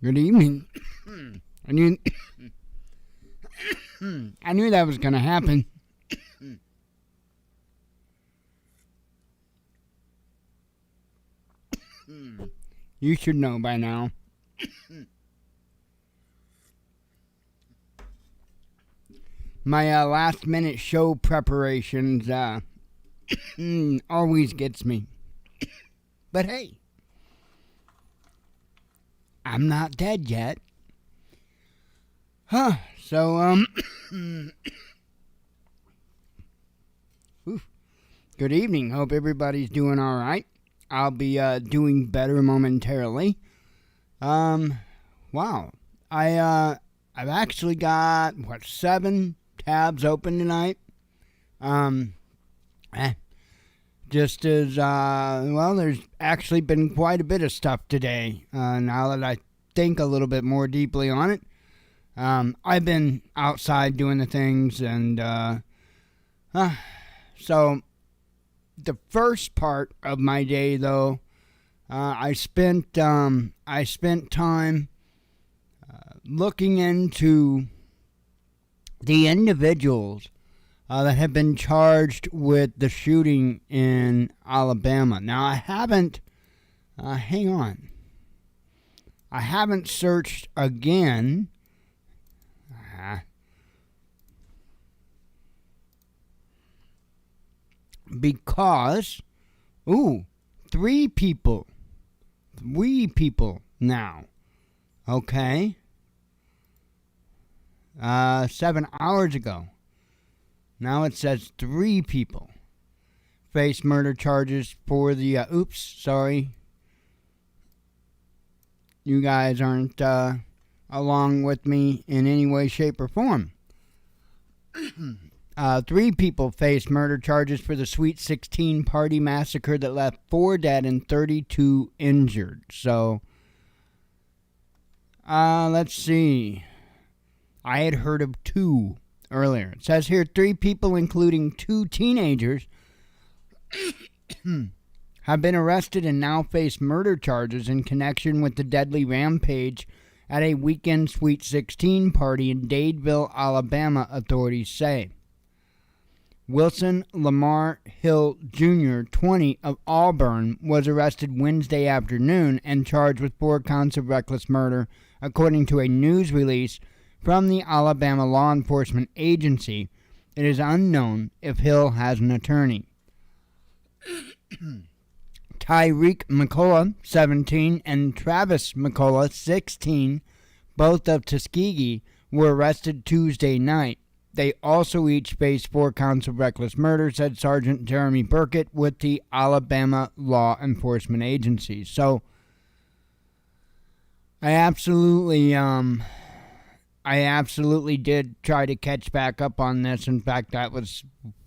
Good evening. I knew I knew that was going to happen. You should know by now. My last minute show preparations always gets me. But hey, I'm not dead yet. Huh. So, good evening. Hope everybody's doing all right. I'll be doing better momentarily. Wow. I've actually got, 7 tabs open tonight. Just as, there's actually been quite a bit of stuff today, now that I think a little bit more deeply on it. I've been outside doing the things, and, so the first part of my day, though, I spent time looking into the individuals that have been charged with the shooting in Alabama. Now, I haven't, hang on. I haven't searched again. Because, 3 people now. Okay. 7 hours ago. Now it says 3 people face murder charges for the, sorry. You guys aren't, along with me in any way, shape, or form. 3 people face murder charges for the Sweet 16 party massacre that left 4 dead and 32 injured. So, let's see. I had heard of 2 earlier. It says here 3 people, including 2 teenagers, have been arrested and now face murder charges in connection with the deadly rampage at a weekend Sweet 16 party in Dadeville, Alabama, authorities say. Wilson Lamar Hill Jr., 20, of Auburn, was arrested Wednesday afternoon and charged with 4 counts of reckless murder, according to a news release from the Alabama Law Enforcement Agency. It is unknown if Hill has an attorney. Tyreek McCullough, 17, and Travis McCullough, 16, both of Tuskegee, were arrested Tuesday night. They also each face 4 counts of reckless murder, said Sergeant Jeremy Burkett with the Alabama Law Enforcement Agency. So, I absolutely did try to catch back up on this. In fact, that was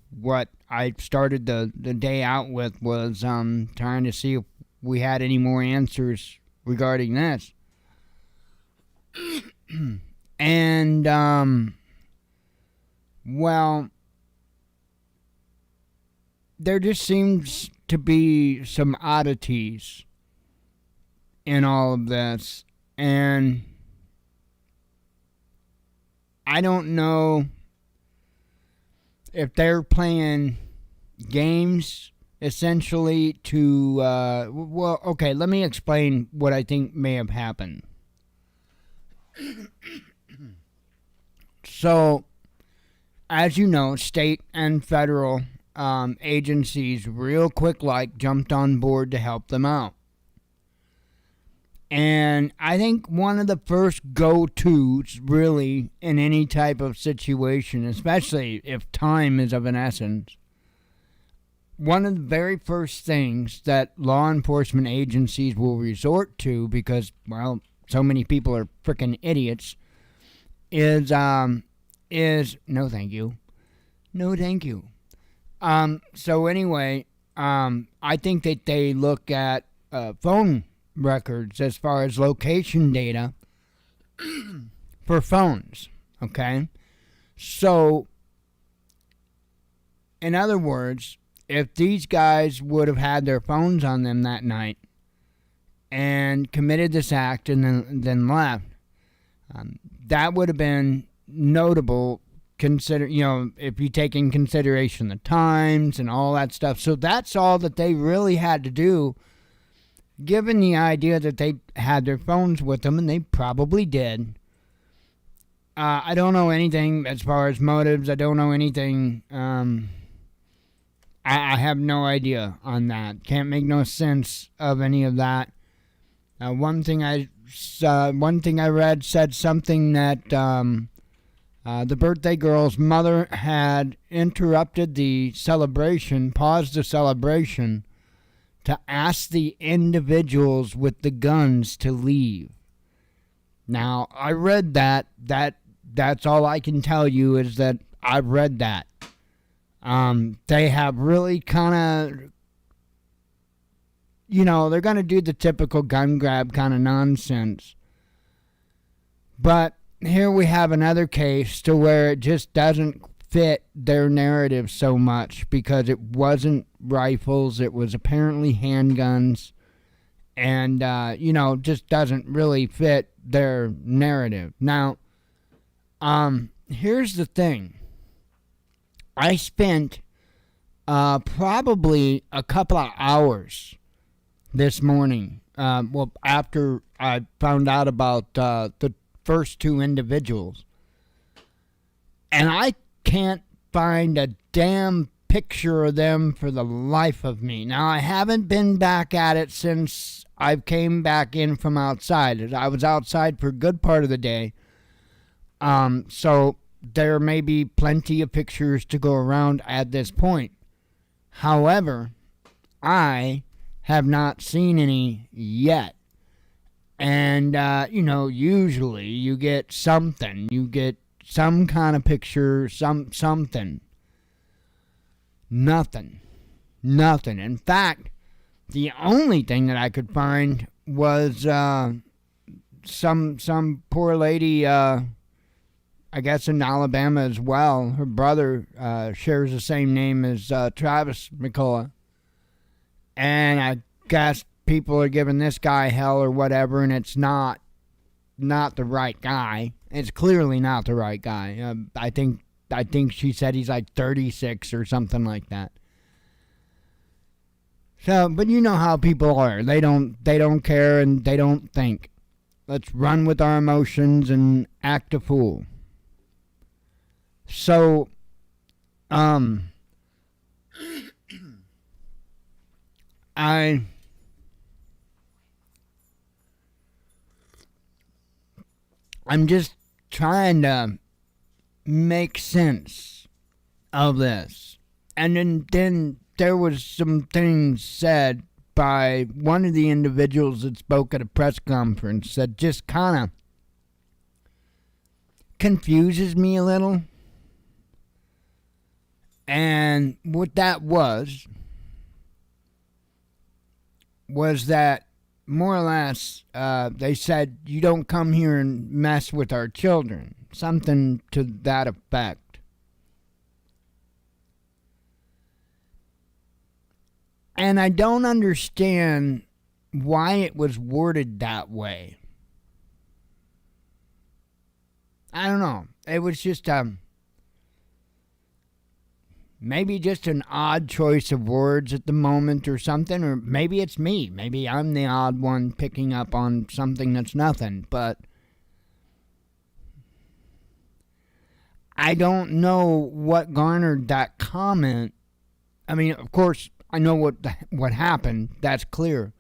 what I started the day out with, was trying to see if we had any more answers regarding this. And, well, there just seems to be some oddities in all of this, and I don't know if they're playing games essentially to, okay, let me explain what I think may have happened. So, as you know, state and federal agencies real quick jumped on board to help them out. And I think one of the first go-tos, really, in any type of situation, especially if time is of an essence, one of the very first things that law enforcement agencies will resort to, because, well, so many people are freaking idiots, is no thank you. No thank you. So anyway, I think that they look at phone records as far as location data for phones, okay? So, in other words, if these guys would have had their phones on them that night, and committed this act and then left. That would have been notable, if you take in consideration the times and all that stuff. So that's all that they really had to do, given the idea that they had their phones with them, and they probably did. I don't know anything as far as motives. I don't know anything. I have no idea on that. Can't make no sense of any of that. One thing I read said something that the birthday girl's mother had interrupted the celebration, paused the celebration, to ask the individuals with the guns to leave. Now, I read that. That's all I can tell you is that I've read that. They have really kind of, they're going to do the typical gun grab kind of nonsense. But here we have another case to where it just doesn't fit their narrative so much, because it wasn't rifles, it was apparently handguns, and, just doesn't really fit their narrative. Now, here's the thing. I spent probably a couple of hours this morning, after I found out about the first two individuals, and I can't find a damn picture of them for the life of me. Now, I haven't been back at it since I came back in from outside. I was outside for a good part of the day, so there may be plenty of pictures to go around at this point. However, I have not seen any yet. And, usually you get something. You get some kind of picture, something. Nothing. In fact, the only thing that I could find was some poor lady, I guess in Alabama as well. Her brother shares the same name as Travis McCullough. And I guess people are giving this guy hell or whatever, and it's not the right guy. It's clearly not the right guy. I think she said he's like 36 or something like that. So, but you know how people are. They don't care and they don't think. Let's run with our emotions and act a fool. So, I'm just trying to make sense of this. And then there was some things said by one of the individuals that spoke at a press conference that just kind of confuses me a little. And what that was that more or less they said, you don't come here and mess with our children. Something to that effect. And I don't understand why it was worded that way. I don't know. It was just maybe just an odd choice of words at the moment or something, or maybe it's me. Maybe I'm the odd one picking up on something that's nothing, but I don't know what garnered that comment. I mean, of course, I know what happened. That's clear.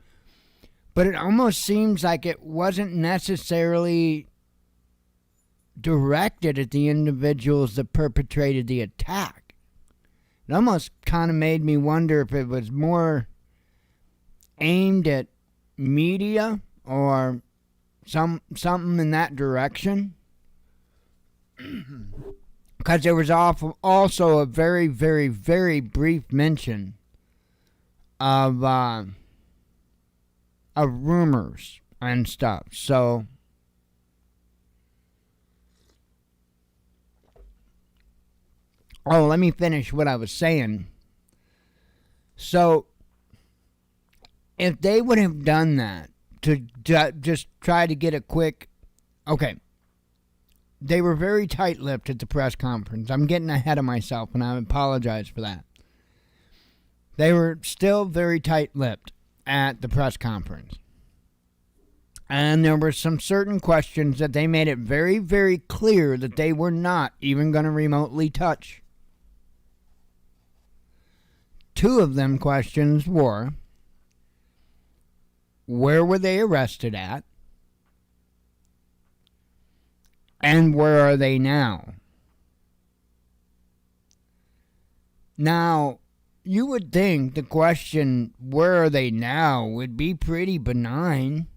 But it almost seems like it wasn't necessarily directed at the individuals that perpetrated the attack. It almost kind of made me wonder if it was more aimed at media or something in that direction. Because there was also a very, very, very brief mention of rumors and stuff. So let me finish what I was saying. So, if they would have done that to just try to get a quick... Okay. They were very tight-lipped at the press conference. I'm getting ahead of myself, and I apologize for that. They were still very tight-lipped at the press conference. And there were some certain questions that they made it very, very clear that they were not even going to remotely touch. Two of them questions were, where were they arrested at? And where are they now? Now, you would think the question, where are they now, would be pretty benign.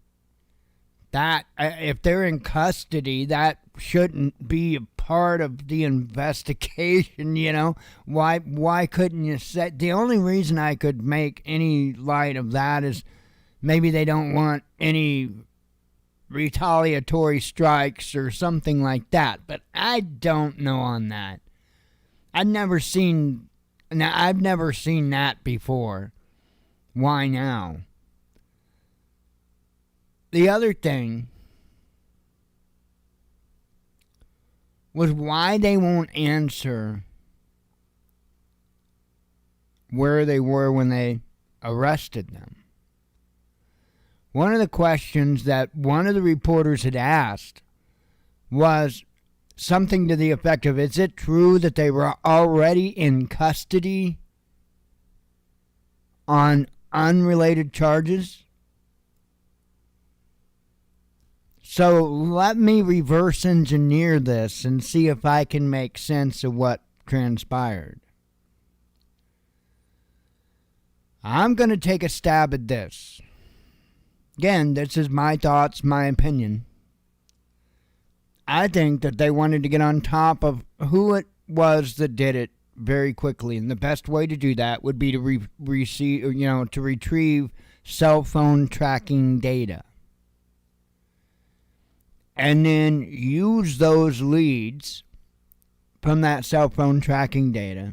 That, if they're in custody, that shouldn't be a part of the investigation, you know? Why couldn't you say... The only reason I could make any light of that is maybe they don't want any retaliatory strikes or something like that, but I don't know on that. I've never seen that before. Why now? The other thing was why they won't answer where they were when they arrested them. One of the questions that one of the reporters had asked was something to the effect of, is it true that they were already in custody on unrelated charges? So let me reverse engineer this and see if I can make sense of what transpired. I'm going to take a stab at this. Again, this is my thoughts, my opinion. I think that they wanted to get on top of who it was that did it very quickly, and the best way to do that would be to retrieve cell phone tracking data, and then use those leads from that cell phone tracking data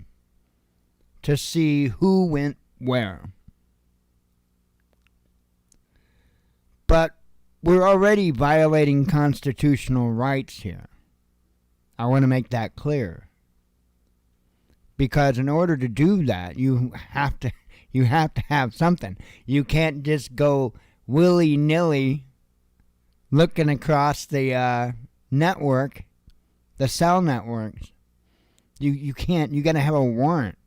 to see who went where. But we're already violating constitutional rights here. I want to make that clear. Because in order to do that, you have to have something. You can't just go willy-nilly looking across the network, the cell networks. You can't. You got to have a warrant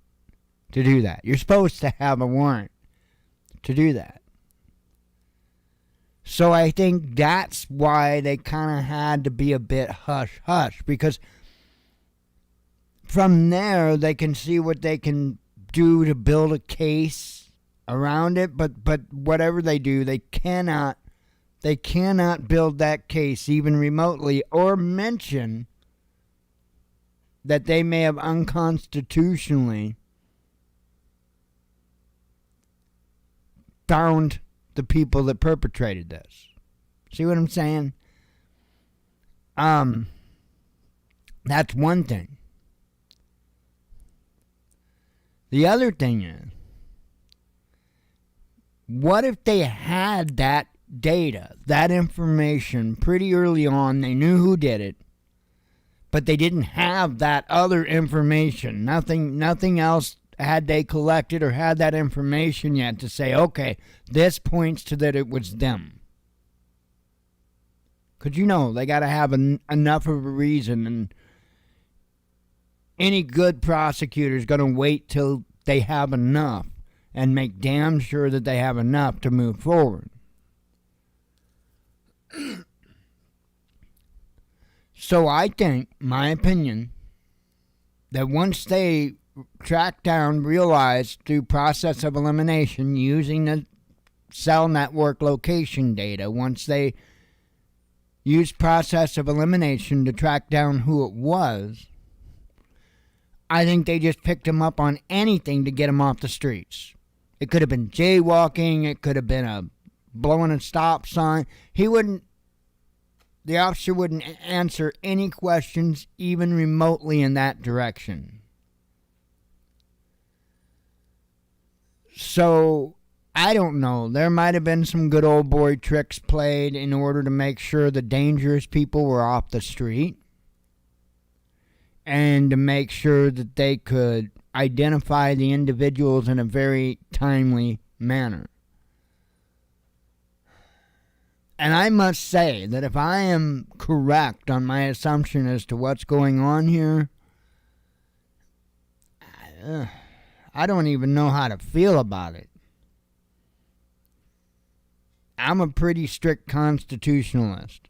to do that. You're supposed to have a warrant to do that. So I think that's why they kind of had to be a bit hush-hush, because from there they can see what they can do to build a case around it, but whatever they do, they cannot build that case even remotely or mention that they may have unconstitutionally found the people that perpetrated this. See what I'm saying? That's one thing. The other thing is, what if they had that data, that information pretty early on, they knew who did it, but they didn't have that other information, nothing else had they collected or had that information yet to say, okay, this points to that it was them. Because they got to have enough of a reason, and any good prosecutor is going to wait till they have enough and make damn sure that they have enough to move forward. So I think, my opinion, that once they track down, realize through process of elimination using the cell network location data, once they use process of elimination to track down who it was, I think they just picked him up on anything to get him off the streets. It could have been jaywalking, it could have been blowing a stop sign. The officer wouldn't answer any questions even remotely in that direction. So I don't know. There might have been some good old boy tricks played in order to make sure the dangerous people were off the street and to make sure that they could identify the individuals in a very timely manner. And I must say that if I am correct on my assumption as to what's going on here, I don't even know how to feel about it. I'm a pretty strict constitutionalist.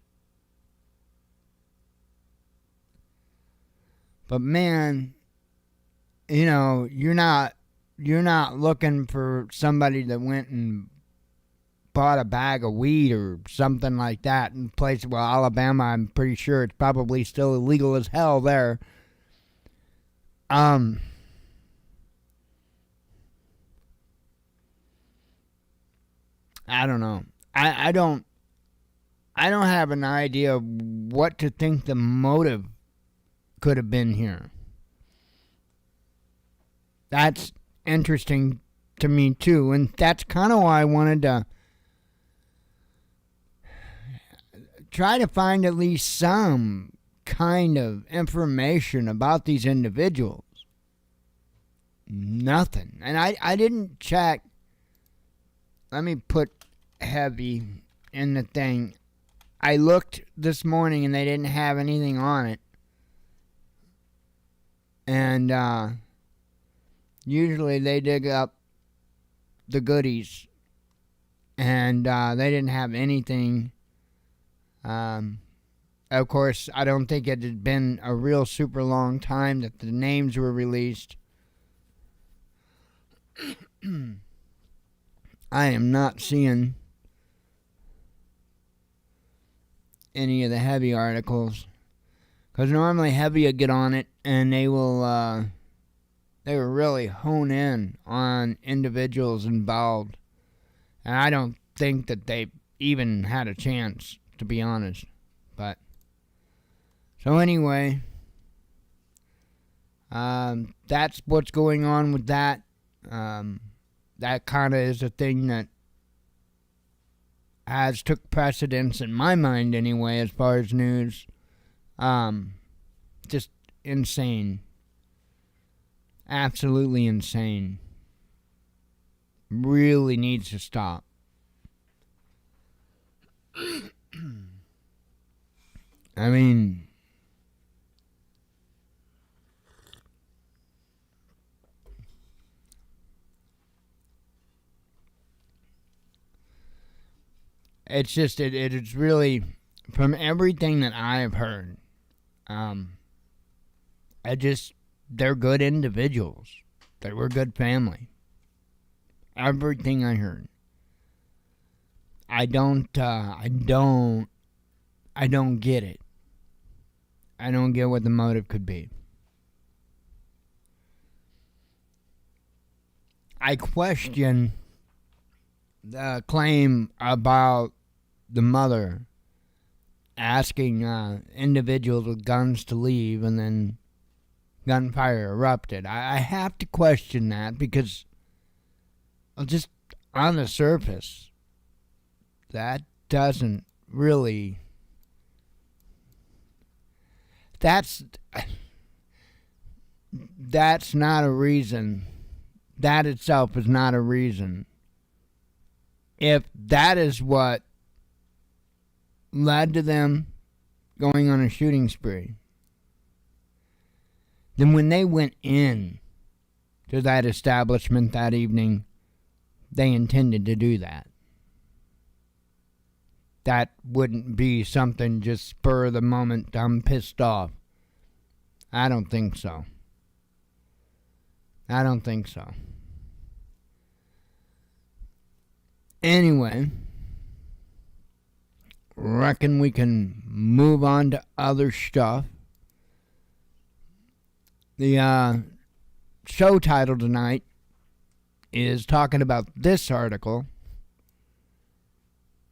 But man, you know, you're not looking for somebody that went and bought a bag of weed or something like that in place. Well, Alabama, I'm pretty sure it's probably still illegal as hell there. I don't know. I don't have an idea what to think the motive could have been here. That's interesting to me too, and that's kind of why I wanted to try to find at least some kind of information about these individuals. Nothing. And I didn't check. Let me put heavy in the thing. I looked this morning and they didn't have anything on it. And usually they dig up the goodies. And they didn't have anything. Of course, I don't think it had been a real super long time that the names were released. I am not seeing any of the heavy articles, because normally heavy will get on it and they will really hone in on individuals involved, and I don't think that they even had a chance, to be honest. But so anyway, that's what's going on with that. That kind of is a thing that has took precedence in my mind anyway, as far as news. Just insane. Absolutely insane. Really needs to stop. I mean, it's just, it's really, from everything that I've heard, they're good individuals. They were good family. Everything I heard. I don't get it. I don't get what the motive could be. I question the claim about the mother asking individuals with guns to leave and then gunfire erupted. I have to question that, because just on the surface, that doesn't really... That's not a reason. That itself is not a reason. If that is what led to them going on a shooting spree, then when they went in to that establishment that evening, they intended to do that. That wouldn't be something just spur of the moment, I'm pissed off. I don't think so. I don't think so. Anyway, reckon we can move on to other stuff. The show title tonight is talking about this article,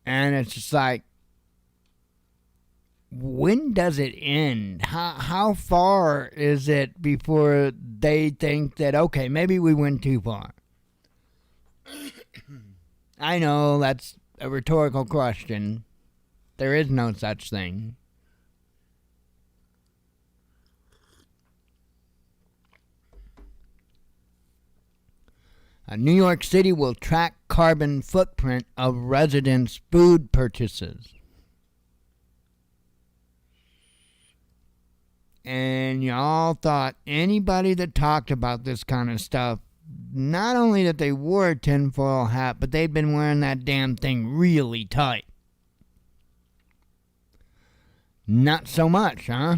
and it's just like, when does it end? How far is it before they think that, okay, maybe we went too far? I know that's a rhetorical question. There is no such thing. New York City will track carbon footprint of residents' food purchases. And y'all thought anybody that talked about this kind of stuff, not only that they wore a tinfoil hat, but they'd been wearing that damn thing really tight. Not so much, huh?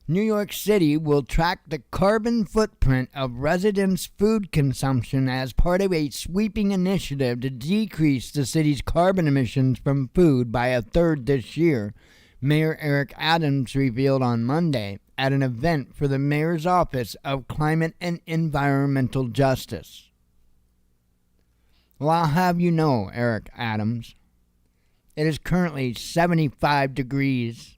New York City will track the carbon footprint of residents' food consumption as part of a sweeping initiative to decrease the city's carbon emissions from food by a third this year, Mayor Eric Adams revealed on Monday at an event for the Mayor's Office of Climate and Environmental Justice. Well, I'll have you know, Eric Adams, it is currently 75 degrees,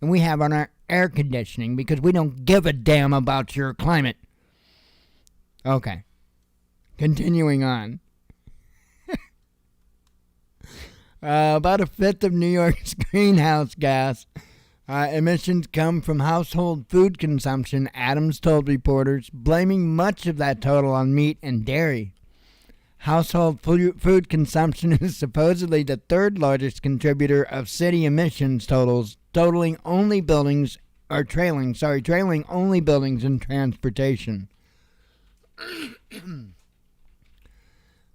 and we have on our air conditioning because we don't give a damn about your climate. Okay. Continuing on. About a fifth of New York's greenhouse gas emissions come from household food consumption, Adams told reporters, blaming much of that total on meat and dairy. Household food consumption is supposedly the third largest contributor of city emissions totals, trailing only buildings in transportation.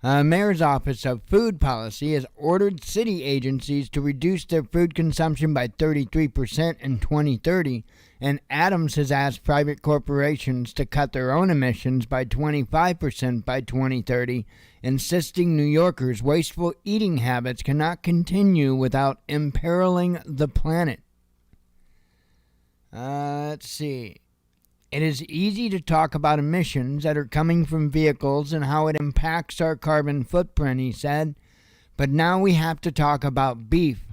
Mayor's Office of Food Policy has ordered city agencies to reduce their food consumption by 33% in 2030, and Adams has asked private corporations to cut their own emissions by 25% by 2030, insisting New Yorkers' wasteful eating habits cannot continue without imperiling the planet. Let's see. It is easy to talk about emissions that are coming from vehicles and how it impacts our carbon footprint, he said. But now we have to talk about beef.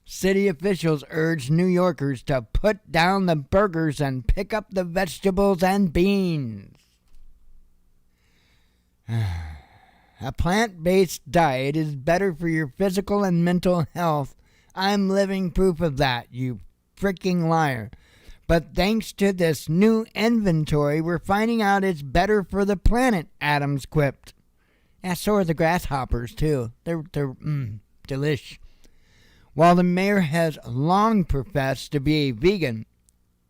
City officials urged New Yorkers to put down the burgers and pick up the vegetables and beans. A plant-based diet is better for your physical and mental health. I'm living proof of that, you freaking liar. But thanks to this new inventory, we're finding out it's better for the planet, Adams quipped. And so are the grasshoppers, too. They're delish. While the mayor has long professed to be a vegan,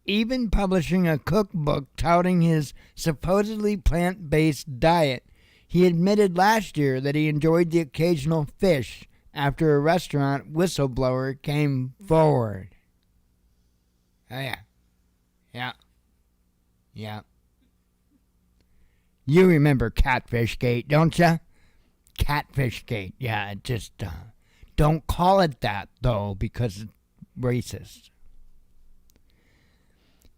even publishing a cookbook touting his supposedly plant-based diet, he admitted last year that he enjoyed the occasional fish after a restaurant whistleblower came forward. Oh, yeah. Yeah. You remember Catfish Gate, don't you? Catfish Gate. Yeah, just don't call it that, though, because it's racist.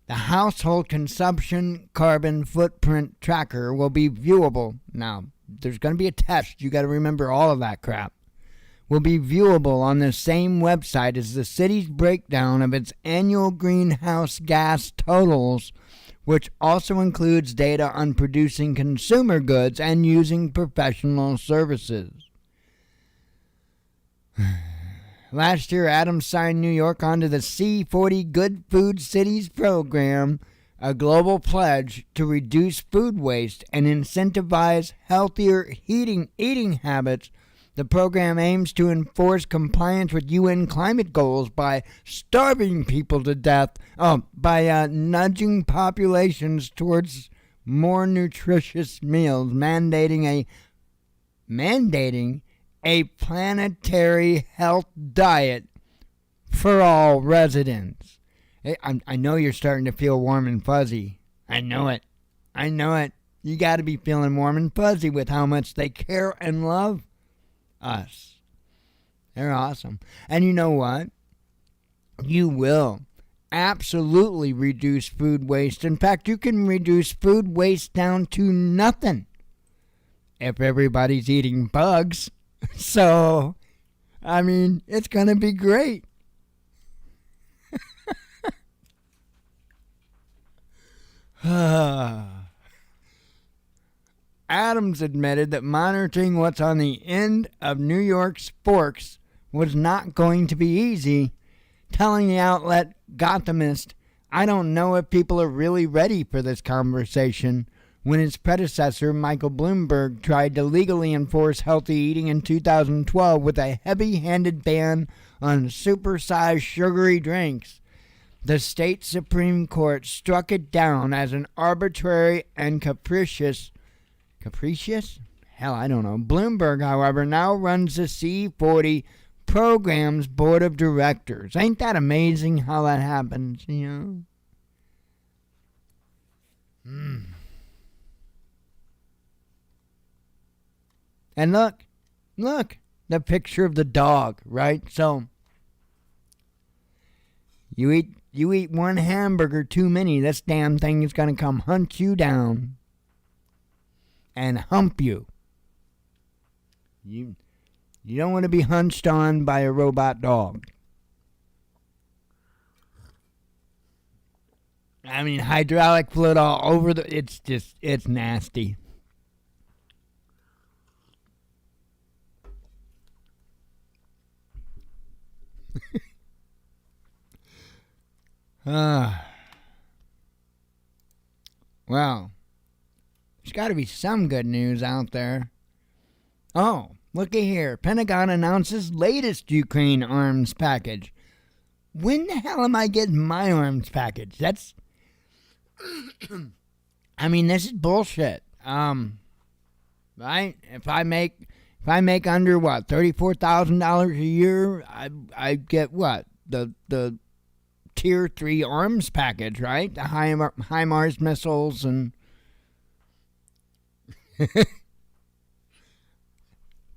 The household consumption carbon footprint tracker will be viewable. Now, there's going to be a test. You got to remember all of that crap. Will be viewable on the same website as the city's breakdown of its annual greenhouse gas totals, which also includes data on producing consumer goods and using professional services. Last year, Adams signed New York onto the C40 Good Food Cities program, a global pledge to reduce food waste and incentivize healthier eating habits. The program aims to enforce compliance with UN climate goals by starving people to death, by nudging populations towards more nutritious meals, mandating a planetary health diet for all residents. I know you're starting to feel warm and fuzzy. I know it. You got to be feeling warm and fuzzy with how much they care and love us. They're awesome. And you know what? You will absolutely reduce food waste. In fact, you can reduce food waste down to nothing if everybody's eating bugs. So, I mean, it's going to be great. Adams admitted that monitoring what's on the end of New York's forks was not going to be easy, telling the outlet Gothamist, "I don't know if people are really ready for this conversation," when his predecessor, Michael Bloomberg, tried to legally enforce healthy eating in 2012 with a heavy-handed ban on supersized sugary drinks. The state Supreme Court struck it down as an arbitrary and capricious? Hell, I don't know. Bloomberg, however, now runs the C40 program's board of directors. Ain't that amazing how that happens, you know? And look, the picture of the dog, right? So, you eat one hamburger too many, this damn thing is going to come hunt you down and hump you. You don't want to be hunched on by a robot dog. I mean, hydraulic fluid all over it's nasty. Well, there's got to be some good news out there. Oh, looky here. Pentagon announces latest Ukraine arms package. When the hell am I getting my arms package? That's... I mean, this is bullshit. Right? If I make under what, $34,000 a year, I get what? The Tier 3 arms package, right? The HIMARS missiles and...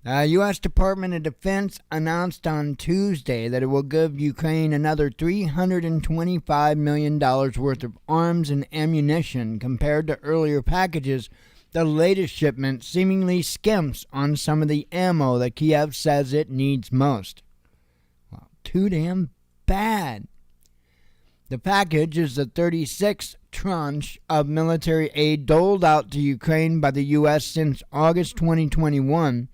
U.S. Department of Defense announced on Tuesday that it will give Ukraine another $325 million worth of arms and ammunition compared to earlier packages. The latest shipment seemingly skimps on some of the ammo that Kiev says it needs most. Well, too damn bad. The package is the 36th tranche of military aid doled out to Ukraine by the U.S. since August 2021.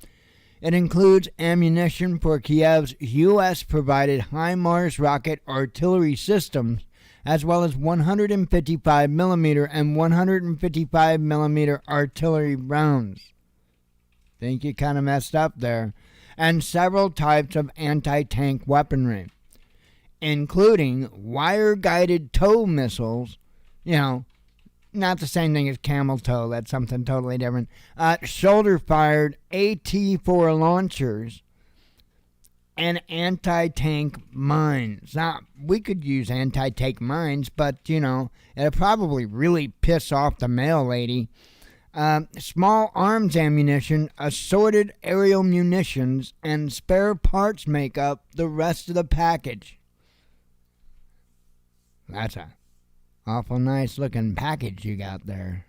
It includes ammunition for Kiev's U.S.-provided HIMARS rocket artillery systems, as well as 155mm and 155mm artillery rounds. Think you kind of messed up there. And several types of anti-tank weaponry, including wire-guided tow missiles, not the same thing as camel toe, that's something totally different, shoulder-fired AT-4 launchers, and anti-tank mines. Now, we could use anti-tank mines, but, it'll probably really piss off the mail lady. Small arms ammunition, assorted aerial munitions, and spare parts make up the rest of the package. That's a awful nice looking package you got there.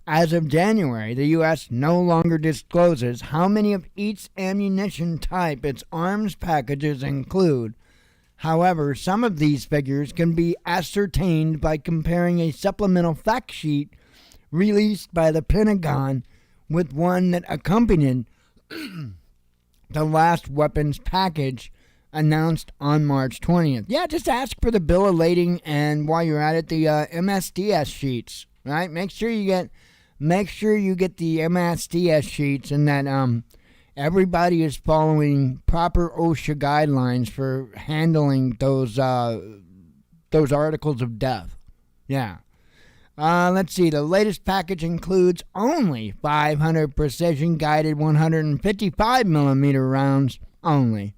As of January, the U.S. no longer discloses how many of each ammunition type its arms packages include. However, some of these figures can be ascertained by comparing a supplemental fact sheet released by the Pentagon with one that accompanied the last weapons package announced on March 20th. Yeah, just ask for the bill of lading, and while you're at it, the MSDS sheets, right? Make sure you get the MSDS sheets, and that everybody is following proper OSHA guidelines for handling those articles of death. Yeah. Let's see. The latest package includes only 500 precision-guided 155mm rounds only,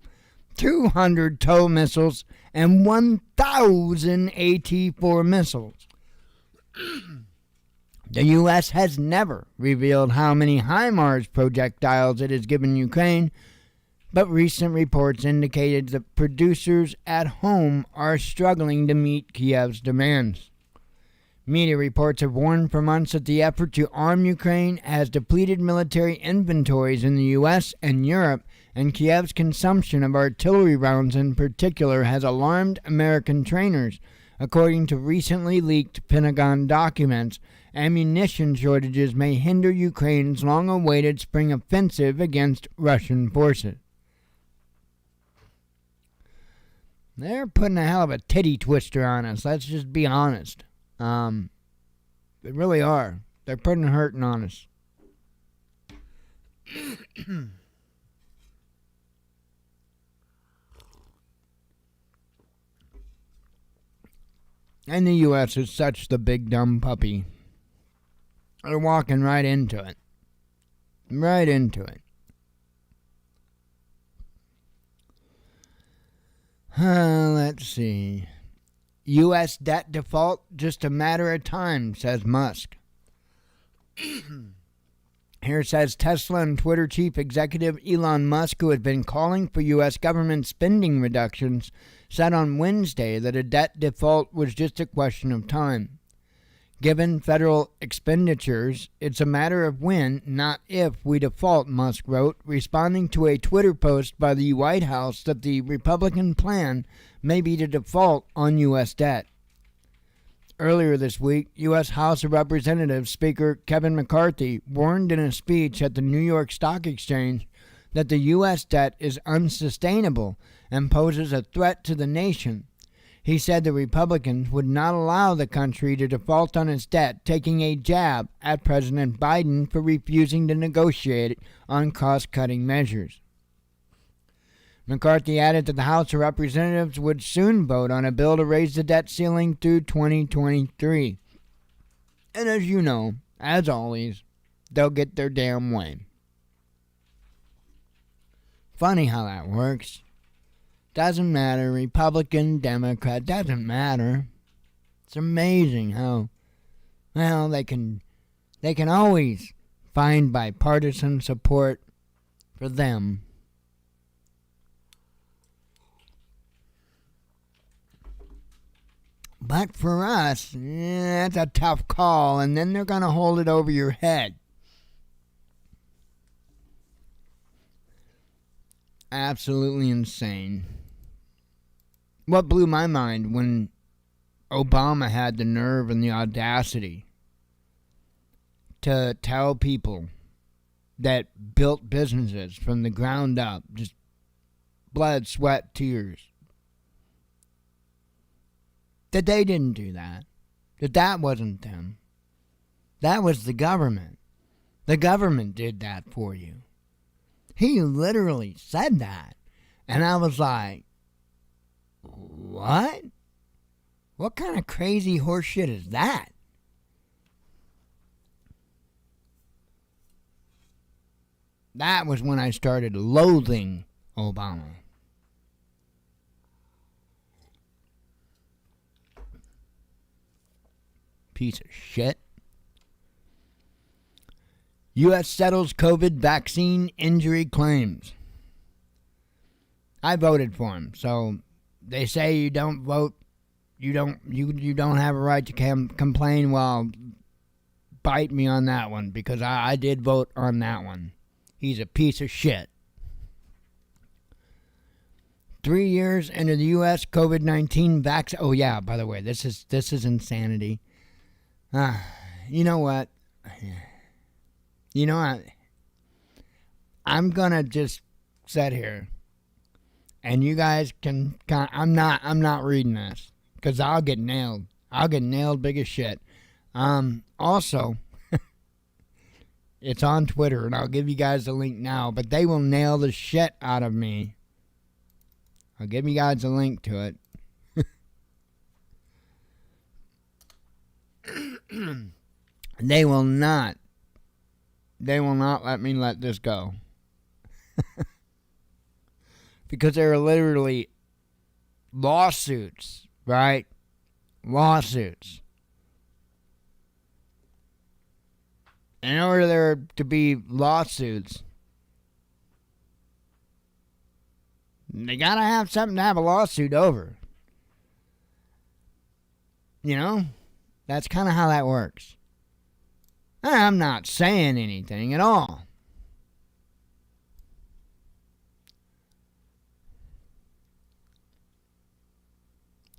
200 tow missiles, and 1,000 AT-4 missiles. The U.S. has never revealed how many HIMARS projectiles it has given Ukraine, but recent reports indicated that producers at home are struggling to meet Kiev's demands. Media reports have warned for months that the effort to arm Ukraine has depleted military inventories in the U.S. and Europe, and Kiev's consumption of artillery rounds in particular has alarmed American trainers, according to recently leaked Pentagon documents, ammunition shortages may hinder Ukraine's long-awaited spring offensive against Russian forces. They're putting a hell of a titty twister on us. Let's just be honest. They really are. They're putting a hurting on us. And the U.S. is such the big dumb puppy. They're walking right into it. Right into it. Let's see. U.S. debt default, just a matter of time, says Musk. Here says Tesla and Twitter chief executive Elon Musk, who had been calling for U.S. government spending reductions, said on Wednesday that a debt default was just a question of time. Given federal expenditures, it's a matter of when, not if, we default, Musk wrote, responding to a Twitter post by the White House that the Republican plan may be to default on U.S. debt. Earlier this week, U.S. House of Representatives Speaker Kevin McCarthy warned in a speech at the New York Stock Exchange that the U.S. debt is unsustainable and poses a threat to the nation. He said the Republicans would not allow the country to default on its debt, taking a jab at President Biden for refusing to negotiate on cost-cutting measures. McCarthy added that the House of Representatives would soon vote on a bill to raise the debt ceiling through 2023. And as you know, as always, they'll get their damn way. Funny how that works. Doesn't matter, Republican, Democrat, doesn't matter. It's amazing how, well, they can always find bipartisan support for them. But for us, that's a tough call, and then they're going to hold it over your head. Absolutely insane. What blew my mind when Obama had the nerve and the audacity to tell people that built businesses from the ground up, just blood, sweat, tears, that they didn't do that. That wasn't them. That was the government. The government did that for you. He literally said that. And I was like, what? What kind of crazy horseshit is that? That was when I started loathing Obama. Piece of shit. U.S. settles COVID vaccine injury claims. I voted for him, so they say you don't vote, you don't have a right to complain. Well, bite me on that one, because I did vote on that one. He's a piece of shit. 3 years into the U.S. COVID-19 vaccine. Oh yeah, by the way, this is insanity. You know what? You know what? I'm gonna just sit here, and you guys can. I'm not reading this because I'll get nailed. I'll get nailed big as shit. Also, it's on Twitter, and I'll give you guys the link now. But they will nail the shit out of me. I'll give you guys a link to it. They will not let me let this go. Because there are literally lawsuits, right? Lawsuits. In order there to be lawsuits, they gotta have something to have a lawsuit over. You know? That's kind of how that works. I'm not saying anything at all.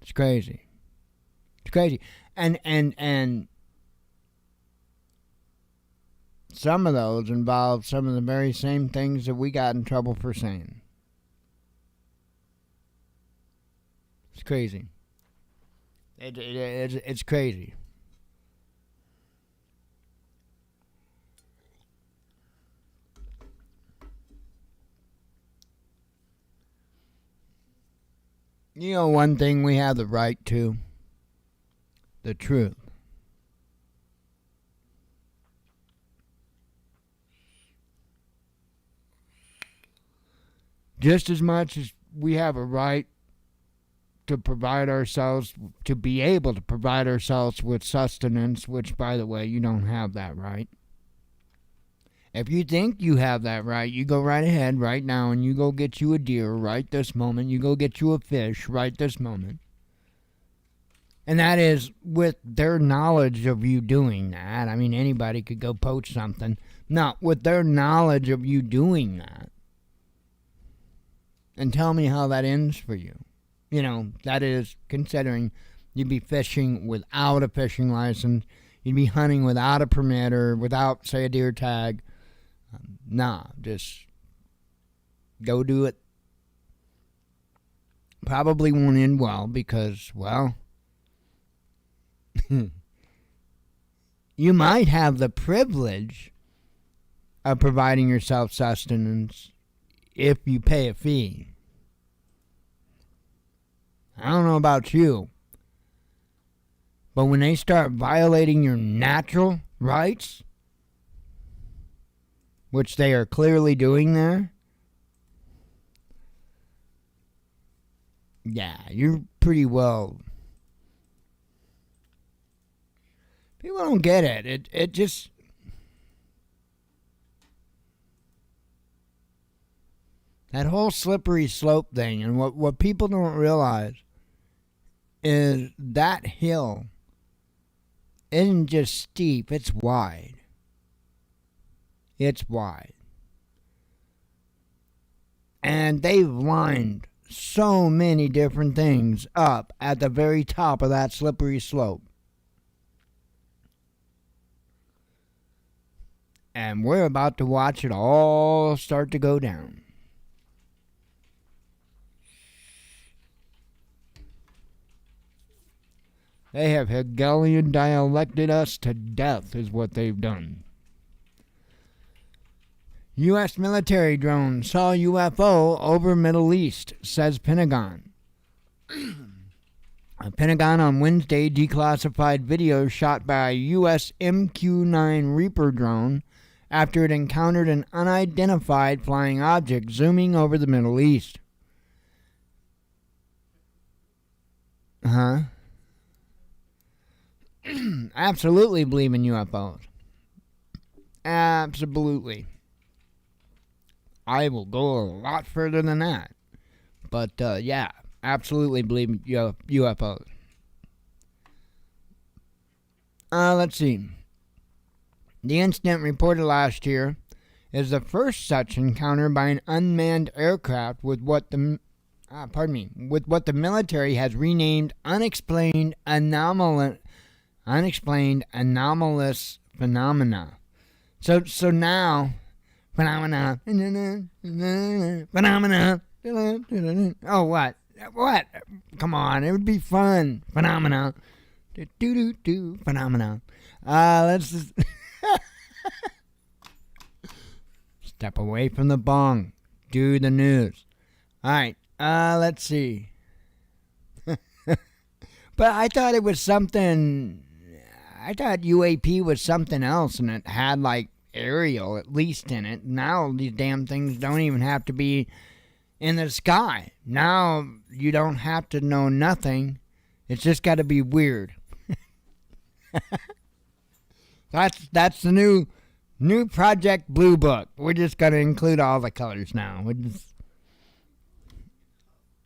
It's crazy. It's crazy. And some of those involve some of the very same things that we got in trouble for saying. It's crazy. It's crazy. You know, one thing we have the right to? The truth. Just as much as we have a right to provide ourselves, to be able to provide ourselves with sustenance, which, by the way, you don't have that right. If you think you have that right, you go right ahead right now and you go get you a deer right this moment. You go get you a fish right this moment. And that is with their knowledge of you doing that. I mean, anybody could go poach something. No, with their knowledge of you doing that. And tell me how that ends for you. You know, that is considering you'd be fishing without a fishing license. You'd be hunting without a permit or without, say, a deer tag. Nah, just go do it. Probably won't end well because, well, you might have the privilege of providing yourself sustenance if you pay a fee. I don't know about you, but when they start violating your natural rights, which they are clearly doing there, yeah, you're pretty well. People don't get it. It just. That whole slippery slope thing, and what people don't realize is that hill isn't just steep, it's wide. It's wide. And they've lined so many different things up at the very top of that slippery slope. And we're about to watch it all start to go down. They have Hegelian dialected us to death is what they've done. U.S. military drone saw UFO over Middle East, says Pentagon. Pentagon on Wednesday declassified video shot by a U.S. MQ-9 Reaper drone after it encountered an unidentified flying object zooming over the Middle East. Absolutely believe in UFOs. Absolutely. I will go a lot further than that. But, yeah, absolutely believe in UFOs. Let's see. The incident reported last year is the first such encounter by an unmanned aircraft with what the military has renamed unexplained anomalous phenomena. So now, phenomena. Oh, what? What? Come on, it would be fun. Phenomena. Phenomena. Let's just step away from the bong. Do the news. All right. Let's see. But I thought it was something. I thought UAP was something else, and it had like aerial at least in it. Now these damn things don't even have to be in the sky. Now you don't have to know nothing. It's just got to be weird. That's the new Project Blue Book. We're just gonna include all the colors now.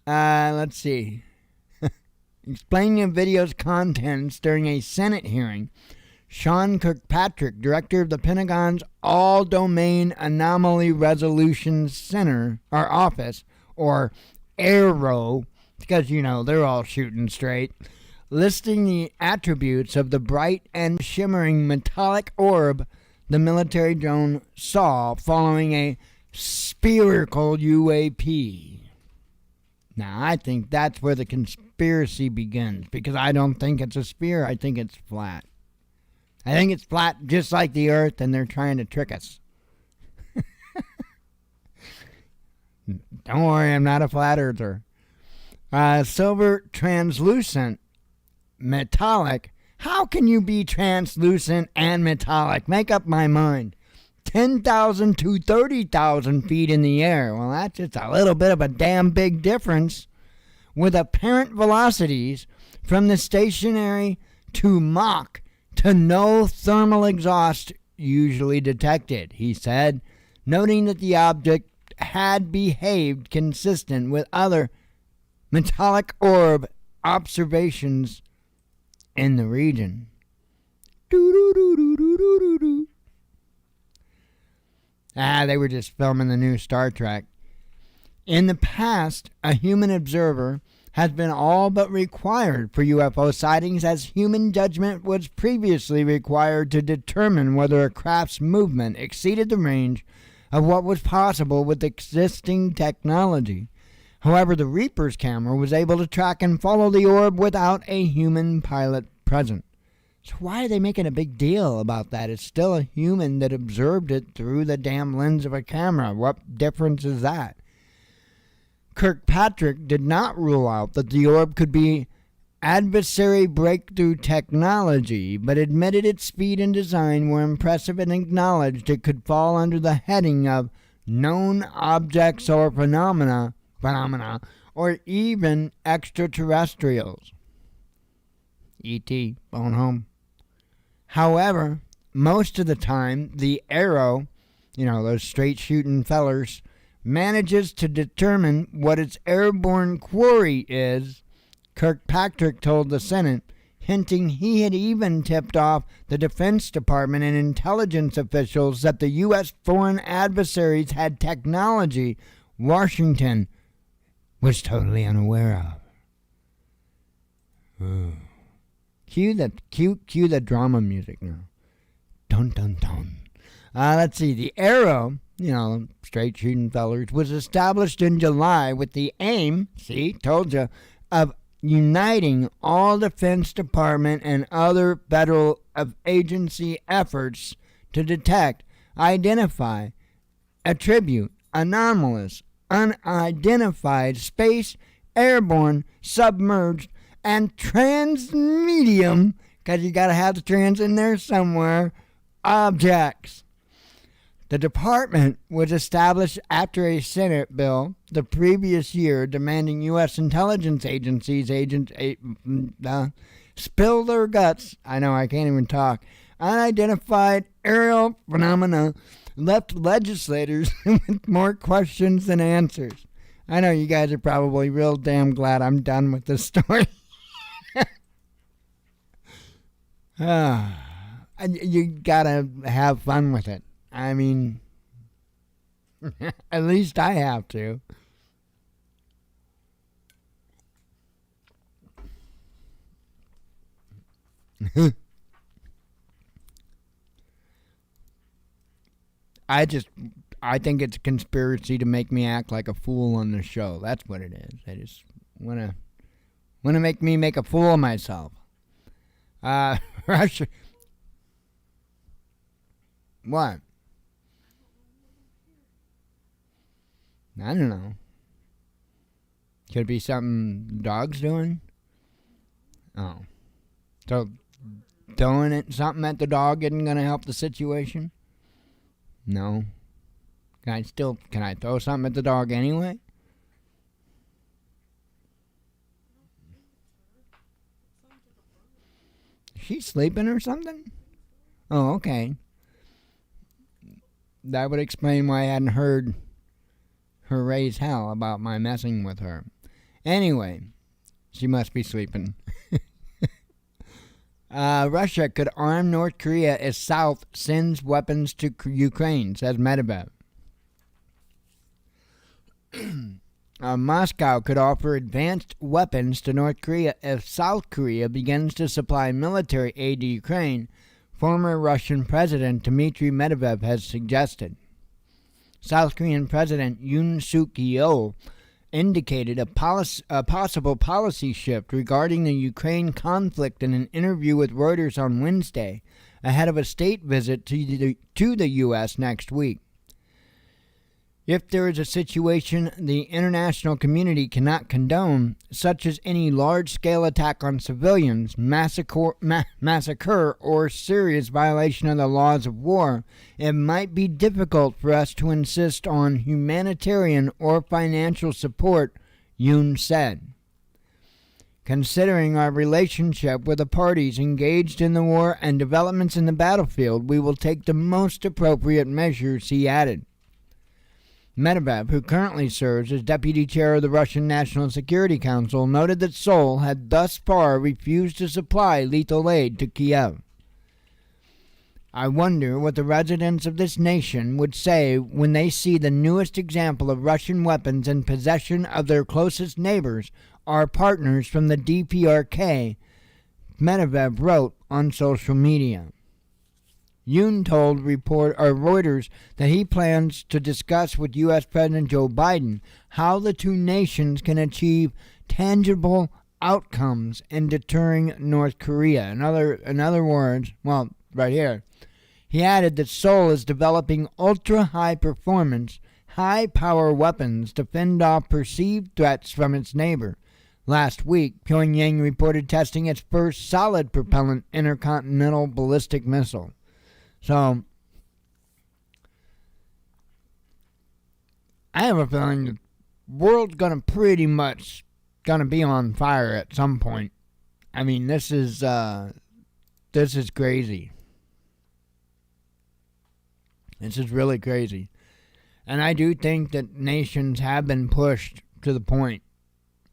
Let's see. Explaining the video's contents during a Senate hearing, Sean Kirkpatrick, director of the Pentagon's All-Domain Anomaly Resolution Center, or Office, or ARROW, because, you know, they're all shooting straight, listing the attributes of the bright and shimmering metallic orb, the military drone saw following a spherical UAP. Now, I think that's where the conspiracy begins, because I don't think it's a sphere. I think it's flat. I think it's flat just like the Earth, and they're trying to trick us. Don't worry, I'm not a flat earther. Silver, translucent, metallic. How can you be translucent and metallic? Make up my mind. 10,000 to 30,000 feet in the air. Well, that's just a little bit of a damn big difference. With apparent velocities from the stationary to Mach to no thermal exhaust usually detected, he said, noting that the object had behaved consistent with other metallic orb observations in the region. They were just filming the new Star Trek. In the past, a human observer has been all but required for UFO sightings, as human judgment was previously required to determine whether a craft's movement exceeded the range of what was possible with existing technology. However, the Reaper's camera was able to track and follow the orb without a human pilot present. So why are they making a big deal about that? It's still a human that observed it through the damn lens of a camera. What difference is that? Kirkpatrick did not rule out that the orb could be adversary breakthrough technology, but admitted its speed and design were impressive and acknowledged it could fall under the heading of known objects or phenomena, or even extraterrestrials. E.T., phone home. However, most of the time, the Arrow, those straight shooting fellers, manages to determine what its airborne quarry is, Kirkpatrick told the Senate, hinting he had even tipped off the Defense Department and intelligence officials that the U.S. foreign adversaries had technology Washington was totally unaware of. Ooh. Cue the drama music now. Dun dun dun. Let's see. The Arrow, straight shooting fellers, was established in July with the aim, told you, of uniting all Defense Department and other federal agency efforts to detect, identify, attribute anomalous, unidentified space, airborne, submerged, and transmedium, because you got to have the trans in there somewhere, objects. The department was established after a Senate bill the previous year demanding U.S. intelligence agencies spill their guts. I know, I can't even talk. Unidentified aerial phenomena left legislators with more questions than answers. I know you guys are probably real damn glad I'm done with this story. You gotta have fun with it. I mean, at least I have to. I think it's a conspiracy to make me act like a fool on the show. That's what it is. They just wanna make me make a fool of myself. Russia. What? I don't know. Could it be something the dog's doing? Oh. So throwing something at the dog isn't going to help the situation? No. Can I throw something at the dog anyway? Is she sleeping or something? Oh, okay. That would explain why I hadn't heard her raise hell about my messing with her. Anyway, she must be sleeping. Russia could arm North Korea as South sends weapons to Ukraine, says Medvedev. Moscow could offer advanced weapons to North Korea if South Korea begins to supply military aid to Ukraine former Russian President Dmitry Medvedev has suggested. South Korean President Yoon Suk-yeol indicated a possible policy shift regarding the Ukraine conflict in an interview with Reuters on Wednesday, ahead of a state visit to the U.S. next week. If there is a situation the international community cannot condone, such as any large-scale attack on civilians, massacre, or serious violation of the laws of war, it might be difficult for us to insist on humanitarian or financial support, Yoon said. Considering our relationship with the parties engaged in the war and developments in the battlefield, we will take the most appropriate measures, he added. Medvedev, who currently serves as deputy chair of the Russian National Security Council, noted that Seoul had thus far refused to supply lethal aid to Kiev. I wonder what the residents of this nation would say when they see the newest example of Russian weapons in possession of their closest neighbors, our partners from the DPRK, Medvedev wrote on social media. Yoon told Reuters that he plans to discuss with U.S. President Joe Biden how the two nations can achieve tangible outcomes in deterring North Korea. In other words, well, right here, he added that Seoul is developing ultra-high performance, high-power weapons to fend off perceived threats from its neighbor. Last week, Pyongyang reported testing its first solid-propellant intercontinental ballistic missile. So, I have a feeling the world's gonna pretty much be on fire at some point. I mean, this is crazy. This is really crazy. And I do think that nations have been pushed to the point.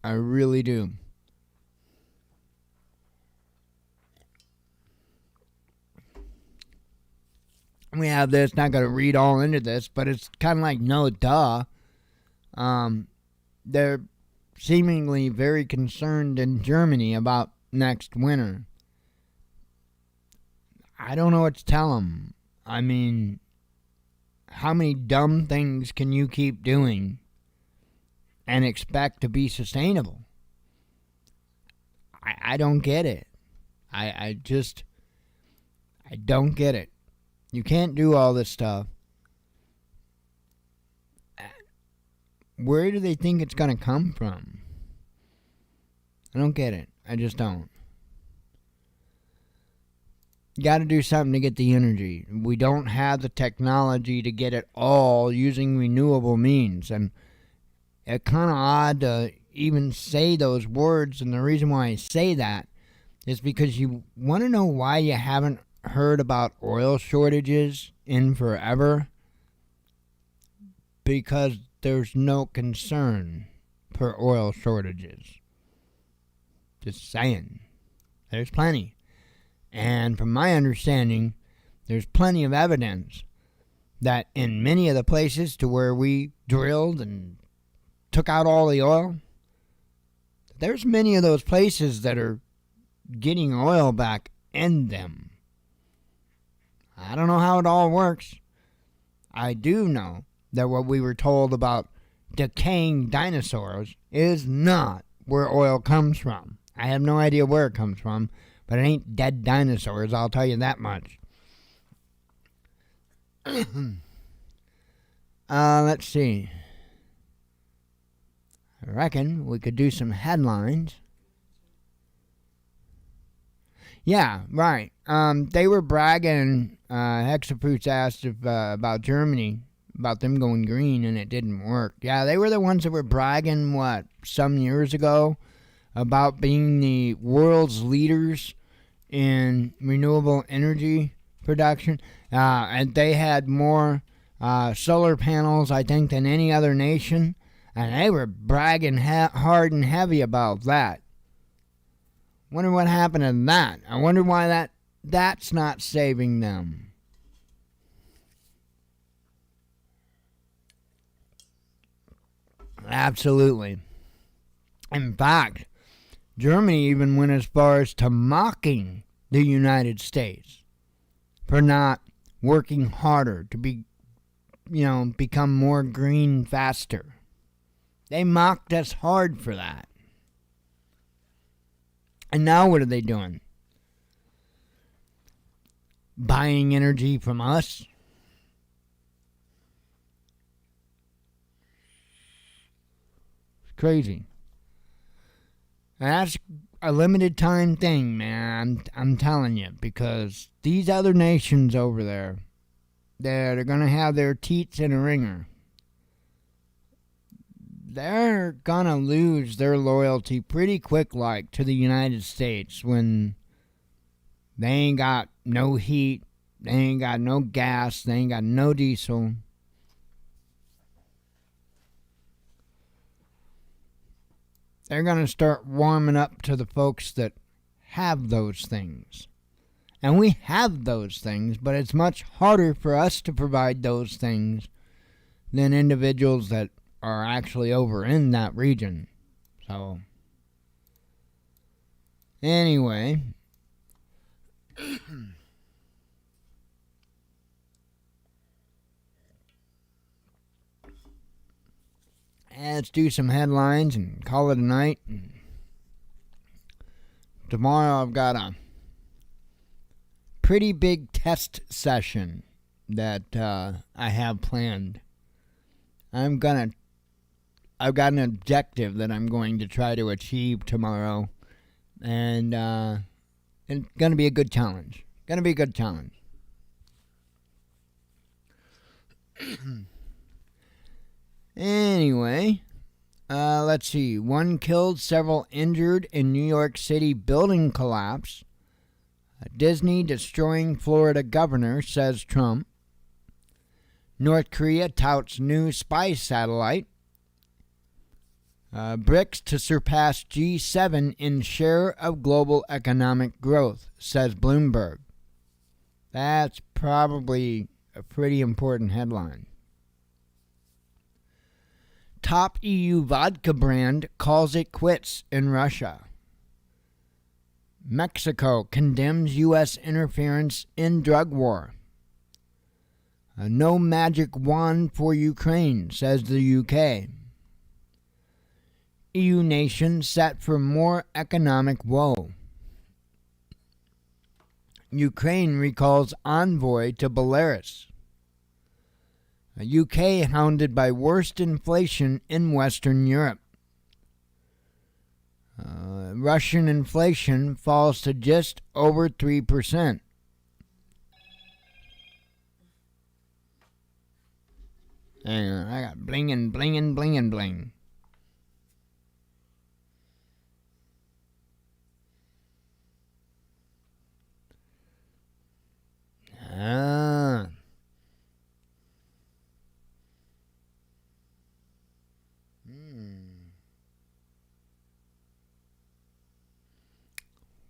I really do. We have this, not going to read all into this, but it's kind of like no duh. They're seemingly very concerned in Germany about next winter. I don't know what to tell them. I mean, how many dumb things can you keep doing and expect to be sustainable? I don't get it. I don't get it. You can't do all this stuff. Where do they think it's going to come from? I don't get it. I just don't. You got to do something to get the energy. We don't have the technology to get it all using renewable means. And it's kind of odd to even say those words. And the reason why I say that is because you want to know why you haven't heard about oil shortages in forever? Because there's no concern for oil shortages. Just saying. There's plenty. And from my understanding, there's plenty of evidence that in many of the places to where we drilled and took out all the oil, there's many of those places that are getting oil back in them. I don't know how it all works. I do know that what we were told about decaying dinosaurs is not where oil comes from. I have no idea where it comes from, but it ain't dead dinosaurs, I'll tell you that much. Let's see. I reckon we could do some headlines. Yeah, right. They were bragging. Hexafruits asked about Germany, about them going green, and it didn't work. Yeah, they were the ones that were bragging, some years ago, about being the world's leaders in renewable energy production. And they had more solar panels, I think, than any other nation. And they were bragging hard and heavy about that. Wonder what happened to that. I wonder why that's not saving them. Absolutely. In fact, Germany even went as far as to mocking the United States for not working harder to become more green faster. They mocked us hard for that. And now what are they doing? Buying energy from us? It's crazy. And that's a limited time thing, man. I'm telling you, because these other nations over there, they're going to have their teats in a ringer. They're going to lose their loyalty pretty quick like to the United States when they ain't got no heat, they ain't got no gas, they ain't got no diesel. They're going to start warming up to the folks that have those things. And we have those things, but it's much harder for us to provide those things than individuals that are actually over in that region. So, anyway, let's do some headlines and call it a night. Tomorrow I've got a pretty big test session that I have planned. I've got an objective that I'm going to try to achieve tomorrow, and it's going to be a good challenge. Anyway, let's see. 1 killed, several injured in New York City building collapse. Disney destroying Florida governor, says Trump. North Korea touts new spy satellite. BRICS to surpass G7 in share of global economic growth, says Bloomberg. That's probably a pretty important headline. Top EU vodka brand calls it quits in Russia. Mexico condemns U.S. interference in drug war. No magic wand for Ukraine, says the UK. EU nation set for more economic woe. Ukraine recalls envoy to Belarus. UK hounded by worst inflation in Western Europe. Russian inflation falls to just over 3%. Hang on, I got blingin', blingin', blingin', bling.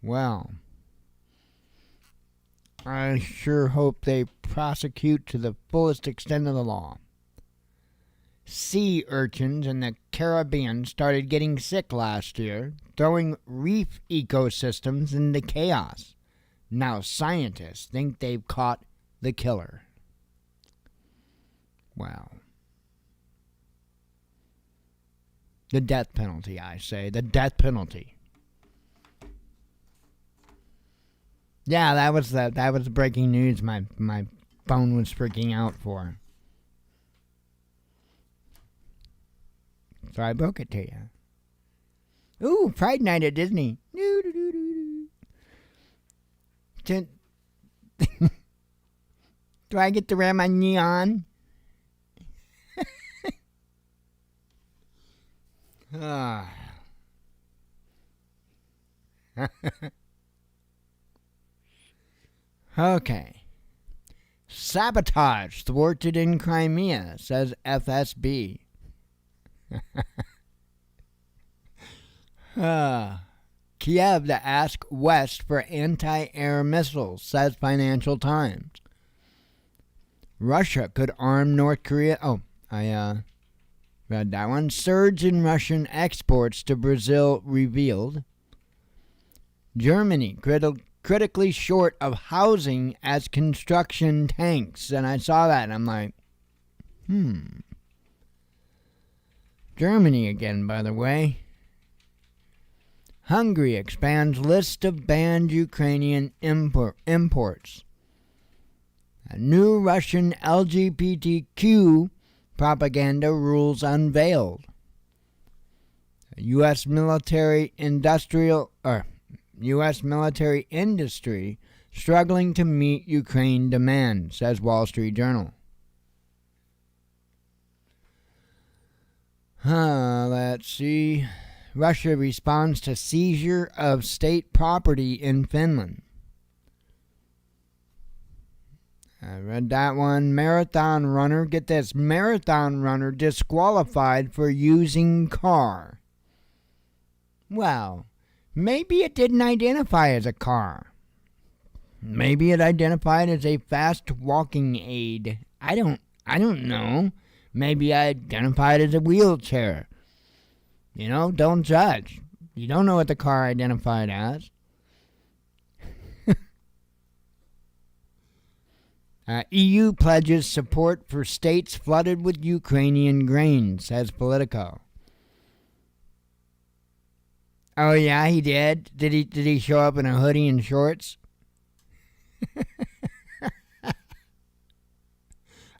Well, I sure hope they prosecute to the fullest extent of the law. Sea urchins in the Caribbean started getting sick last year, throwing reef ecosystems into chaos. Now scientists think they've caught the killer. Wow. The death penalty, I say. The death penalty. Yeah, that was breaking news my phone was freaking out for. So I broke it to you. Ooh, Pride Night at Disney. Do I get to wear my neon? Okay. Sabotage thwarted in Crimea, says FSB. Kiev to ask West for anti-air missiles, says Financial Times. Russia could arm North Korea. Oh, I read that one. Surge in Russian exports to Brazil revealed. Germany critically short of housing as construction tanks. And I saw that and I'm like, Germany again, by the way. Hungary expands list of banned Ukrainian imports. A new Russian LGBTQ propaganda rules unveiled. U.S. military industry struggling to meet Ukraine demand, says Wall Street Journal. Let's see. Russia responds to seizure of state property in Finland. I read that one. Marathon runner, get this, marathon runner disqualified for using car. Well, maybe it didn't identify as a car. Maybe it identified as a fast walking aid. I don't know. Maybe I identified as a wheelchair. Don't judge. You don't know what the car identified as. EU pledges support for states flooded with Ukrainian grain, says Politico. Oh yeah, he did. Did he show up in a hoodie and shorts? I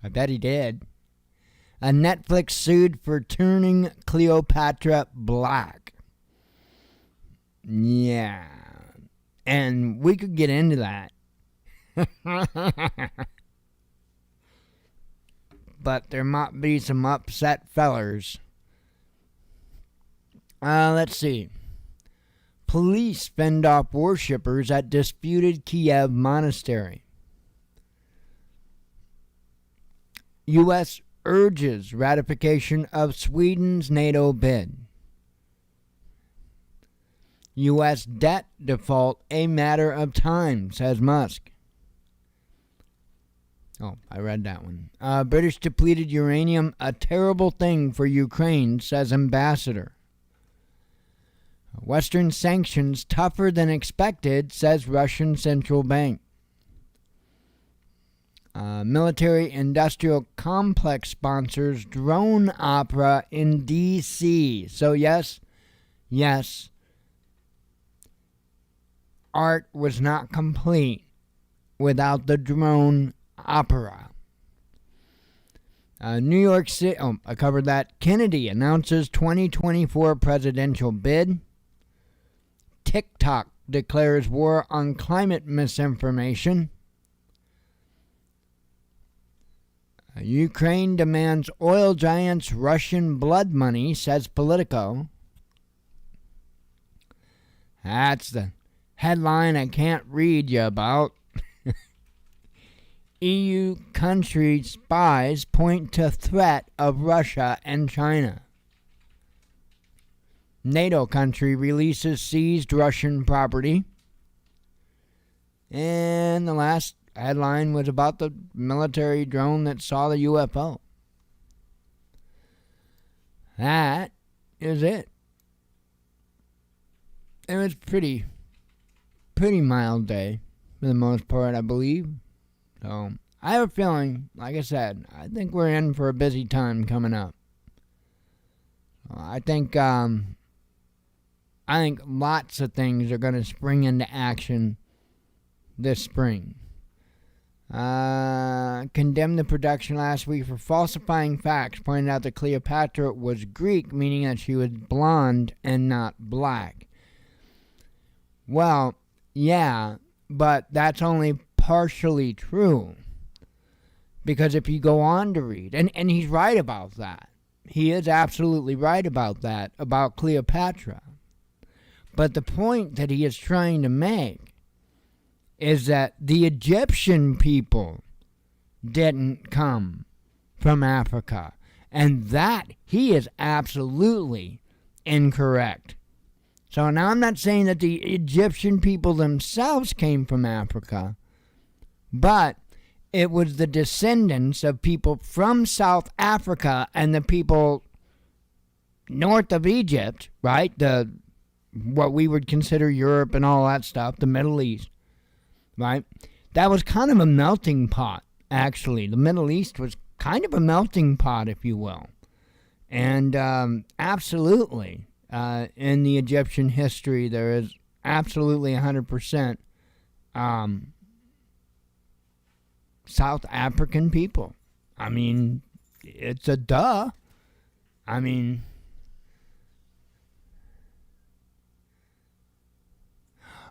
bet he did. A Netflix sued for turning Cleopatra black. Yeah. And we could get into that. But there might be some upset fellers. Let's see. Police fend off worshippers at disputed Kiev monastery. U.S. urges ratification of Sweden's NATO bid. U.S. debt default a matter of time, says Musk. Oh, I read that one. British depleted uranium, a terrible thing for Ukraine, says ambassador. Western sanctions tougher than expected, says Russian central bank. Military-industrial complex sponsors drone opera in D.C. So yes, art was not complete without the drone opera. New York City, I covered that. Kennedy announces 2024 presidential bid. TikTok declares war on climate misinformation. Ukraine demands oil giants Russian blood money, says Politico. That's the headline I can't read you about. EU country spies point to threat of Russia and China. NATO country releases seized Russian property. And the last headline was about the military drone that saw the UFO. That is it. It was pretty mild day for the most part, I believe. So I have a feeling, like I said, I think we're in for a busy time coming up. I think lots of things are going to spring into action this spring. Condemned the production last week for falsifying facts, pointed out that Cleopatra was Greek, meaning that she was blonde and not black. Well, yeah, but that's only partially true. Because if you go on to read, and he's right about that. He is absolutely right about that, about Cleopatra. But the point that he is trying to make is that the Egyptian people didn't come from Africa. And that he is absolutely incorrect. So now I'm not saying that the Egyptian people themselves came from Africa, but it was the descendants of people from South Africa and the people north of Egypt, right? What we would consider Europe and all that stuff, the Middle East. right? That was kind of a melting pot, actually. The Middle East was kind of a melting pot, if you will. And absolutely, in the Egyptian history, there is absolutely 100% South African people. I mean, it's a duh. I mean,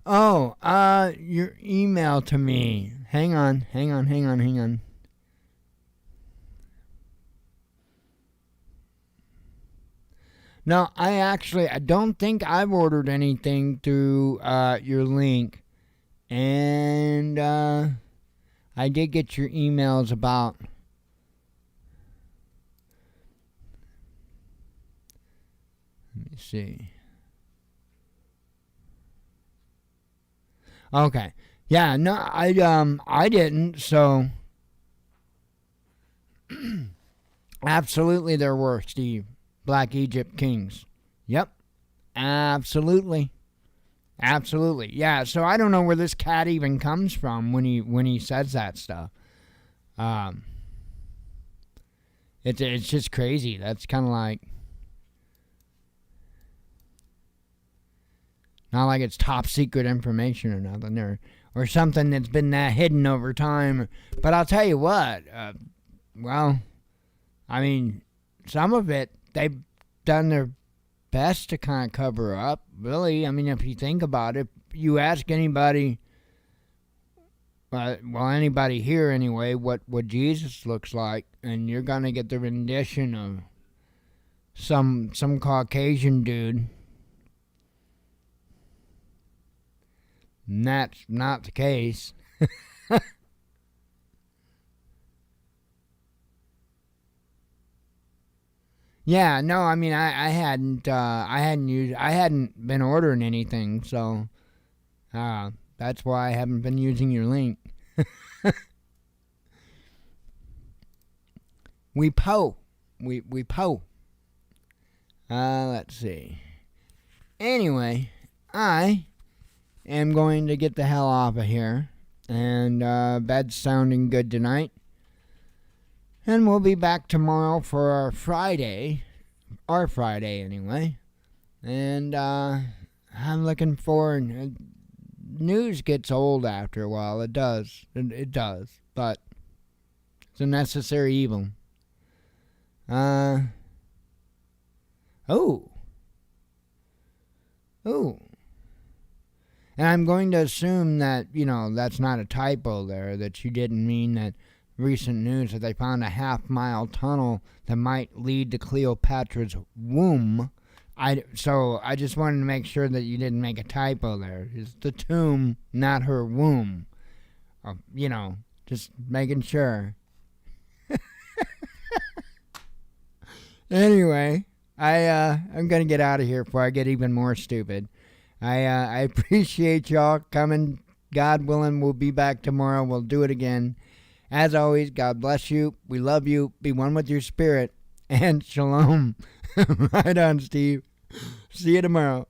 your email to me. Hang on. No, I don't think I've ordered anything through your link. And I did get your emails about. Let me see. Okay. Yeah, no, I didn't, so absolutely there were, Steve. Black Egypt Kings. Yep. Absolutely. Absolutely. Yeah, so I don't know where this cat even comes from when he says that stuff. It's just crazy. That's kind of like, not like it's top secret information or nothing, or something that's been that hidden over time. But I'll tell you what, well, I mean, some of it, they've done their best to kind of cover up, really. I mean, if you think about it, you ask anybody, anybody here anyway, what Jesus looks like, and you're going to get the rendition of some Caucasian dude. And that's not the case. Yeah, no, I mean, I hadn't been ordering anything, so that's why I haven't been using your link. We po. Let's see. Anyway, I am going to get the hell off of here, and bed's sounding good tonight. And we'll be back tomorrow for our Friday anyway. And I'm looking forward. News gets old after a while. It does. It does. But it's a necessary evil. Oh. And I'm going to assume that, that's not a typo there, that you didn't mean that recent news that they found a half-mile tunnel that might lead to Cleopatra's womb. So I just wanted to make sure that you didn't make a typo there. It's the tomb, not her womb. Just making sure. Anyway, I'm going to get out of here before I get even more stupid. I appreciate y'all coming. God willing, we'll be back tomorrow. We'll do it again. As always, God bless you. We love you. Be one with your spirit. And shalom. Right on, Steve. See you tomorrow.